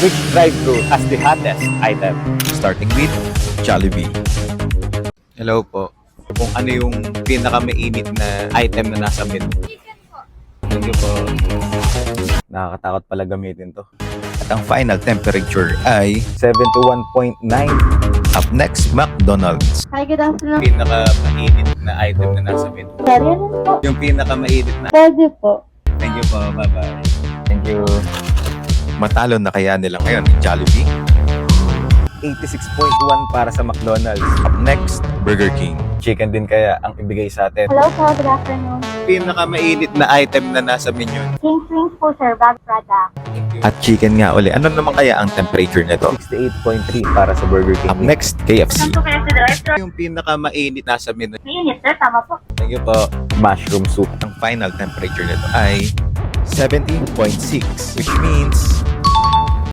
Which drive-thru has the hottest item? Starting with Jollibee. Hello po. Kung ano yung pinakamainit na item na nasa menu? Thank you po. Nakakatakot pala gamitin to. At ang final temperature ay 71.9. up next, McDonald's. Hi, good afternoon. Pinakamainit na item na nasa menu. Sorry, ano po? Yung pinakamainit na. Pwede po. Thank you po. Bye-bye. Thank you. Matalo na kaya nila ngayon ng Jollibee? 86.1 para sa McDonald's. Up next, Burger King. Chicken din kaya ang ibigay sa atin. Hello po, good afternoon. Pinakamainit na item na nasa menu. King's Wings po, sir. Bag Prada. At chicken nga uli. Ano naman kaya ang temperature nito? 68.3 para sa Burger King. Up next, KFC. Saan po kayo sa director? Yung pinakamainit nasa menu. Mainit, sir. Tama po. Thank you po. Mushroom soup. Ang final temperature nito ay 17.6, which means